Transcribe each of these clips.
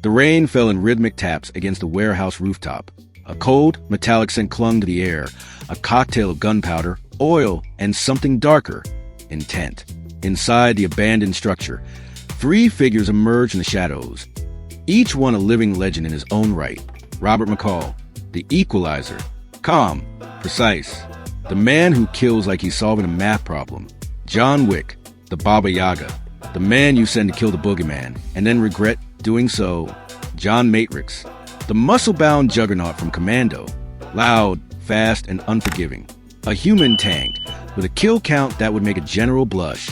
The rain fell in rhythmic taps against the warehouse rooftop. A cold, metallic scent clung to the air, a cocktail of gunpowder, oil, and something darker, intent. Inside the abandoned structure, 3 figures emerged in the shadows, each one a living legend in his own right. Robert McCall, the Equalizer, calm, precise, the man who kills like he's solving a math problem. John Wick, the Baba Yaga, the man you send to kill the boogeyman, and then regret doing so. John Matrix, the muscle-bound juggernaut from Commando, loud, fast, and unforgiving. A human tank with a kill count that would make a general blush.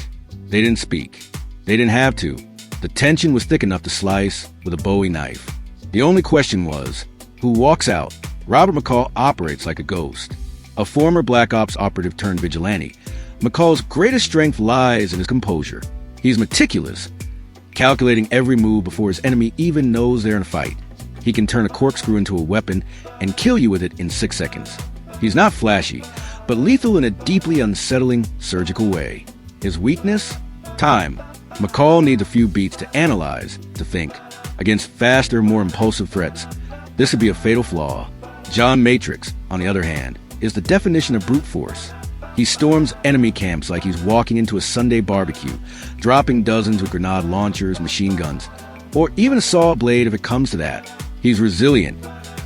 They didn't speak. They didn't have to. The tension was thick enough to slice with a Bowie knife. The only question was, who walks out? Robert McCall operates like a ghost. A former Black Ops operative turned vigilante, McCall's greatest strength lies in his composure. He's meticulous, calculating every move before his enemy even knows they're in a fight. He can turn a corkscrew into a weapon and kill you with it in 6 seconds. He's not flashy, but lethal in a deeply unsettling, surgical way. His weakness? Time. McCall needs a few beats to analyze, to think. Against faster, more impulsive threats, this would be a fatal flaw. John Matrix, on the other hand, is the definition of brute force. He storms enemy camps like he's walking into a Sunday barbecue, dropping dozens with grenade launchers, machine guns, or even a saw blade if it comes to that. He's resilient,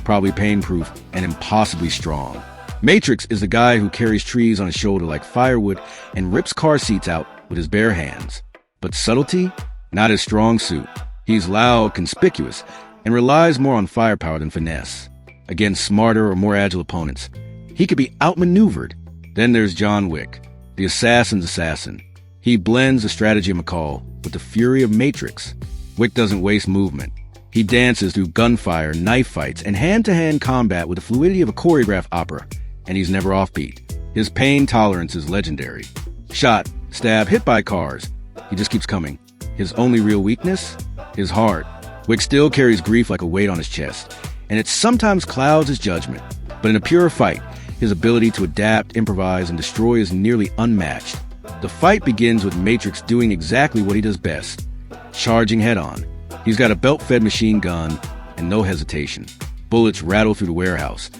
probably pain-proof, and impossibly strong. Matrix is the guy who carries trees on his shoulder like firewood and rips car seats out with his bare hands. But subtlety? Not his strong suit. He's loud, conspicuous, and relies more on firepower than finesse. Against smarter or more agile opponents, he could be outmaneuvered. Then there's John Wick, the assassin's assassin. He blends the strategy of McCall with the fury of Matrix. Wick doesn't waste movement. He dances through gunfire, knife fights, and hand-to-hand combat with the fluidity of a choreographed opera, and he's never offbeat. His pain tolerance is legendary. Shot, stab, hit by cars. He just keeps coming. His only real weakness? His heart. Wick still carries grief like a weight on his chest, and it sometimes clouds his judgment. But in a pure fight, his ability to adapt, improvise, and destroy is nearly unmatched. The fight begins with Matrix doing exactly what he does best, charging head-on. He's got a belt-fed machine gun and no hesitation. Bullets rattle through the warehouse,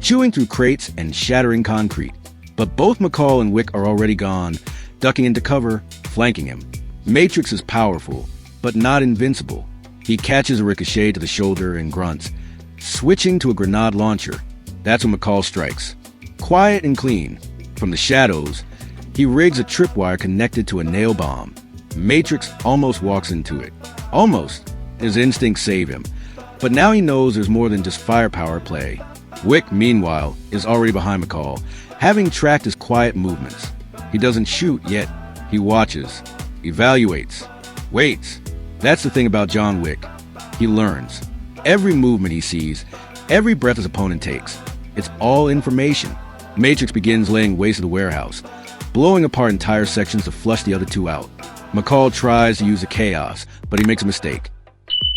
chewing through crates and shattering concrete. But both McCall and Wick are already gone, ducking into cover, flanking him. Matrix is powerful, but not invincible. He catches a ricochet to the shoulder and grunts, switching to a grenade launcher. That's when McCall strikes. Quiet and clean. From the shadows, he rigs a tripwire connected to a nail bomb. Matrix almost walks into it. Almost. His instincts save him. But now he knows there's more than just firepower at play. Wick, meanwhile, is already behind McCall, having tracked his quiet movements. He doesn't shoot yet. He watches, evaluates, waits. That's the thing about John Wick. He learns. Every movement he sees, every breath his opponent takes. It's all information. Matrix begins laying waste to the warehouse, blowing apart entire sections to flush the other 2 out. McCall tries to use the chaos, but he makes a mistake.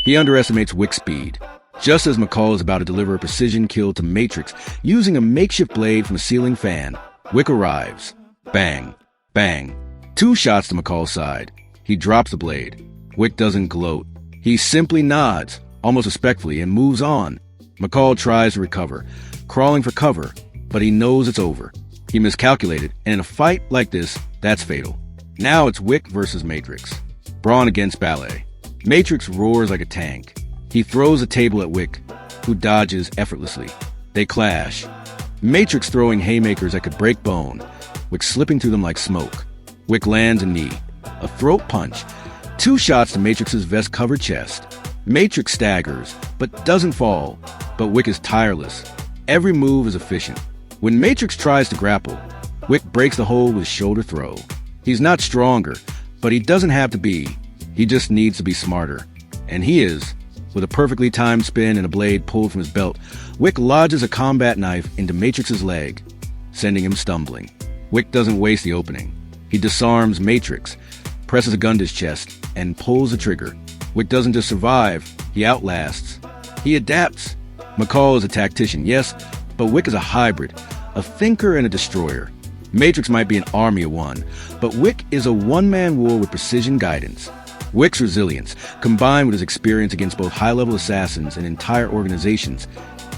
He underestimates Wick's speed. Just as McCall is about to deliver a precision kill to Matrix using a makeshift blade from a ceiling fan, Wick arrives. Bang, bang. 2 shots to McCall's side. He drops the blade. Wick doesn't gloat. He simply nods, almost respectfully, and moves on. McCall tries to recover, crawling for cover, but he knows it's over. He miscalculated, and in a fight like this, that's fatal. Now it's Wick versus Matrix. Brawn against ballet. Matrix roars like a tank. He throws a table at Wick, who dodges effortlessly. They clash. Matrix throwing haymakers that could break bone, Wick slipping through them like smoke. Wick lands a knee, a throat punch, 2 shots to Matrix's vest-covered chest. Matrix staggers, but doesn't fall. But Wick is tireless. Every move is efficient. When Matrix tries to grapple, Wick breaks the hold with shoulder throw. He's not stronger, but he doesn't have to be. He just needs to be smarter. And he is. With a perfectly timed spin and a blade pulled from his belt, Wick lodges a combat knife into Matrix's leg, sending him stumbling. Wick doesn't waste the opening. He disarms Matrix, presses a gun to his chest, and pulls the trigger. Wick doesn't just survive, he outlasts. He adapts. McCall is a tactician, yes, but Wick is a hybrid, a thinker and a destroyer. Matrix might be an army of one, but Wick is a one-man war with precision guidance. Wick's resilience, combined with his experience against both high-level assassins and entire organizations,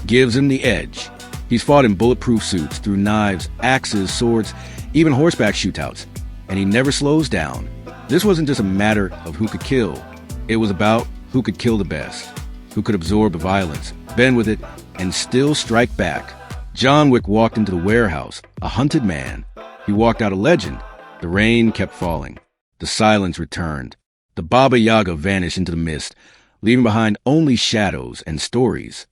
gives him the edge. He's fought in bulletproof suits, through knives, axes, swords, even horseback shootouts, and he never slows down. This wasn't just a matter of who could kill. It was about who could kill the best, who could absorb the violence, bend with it, and still strike back. John Wick walked into the warehouse, a hunted man. He walked out a legend. The rain kept falling. The silence returned. The Baba Yaga vanished into the mist, leaving behind only shadows and stories.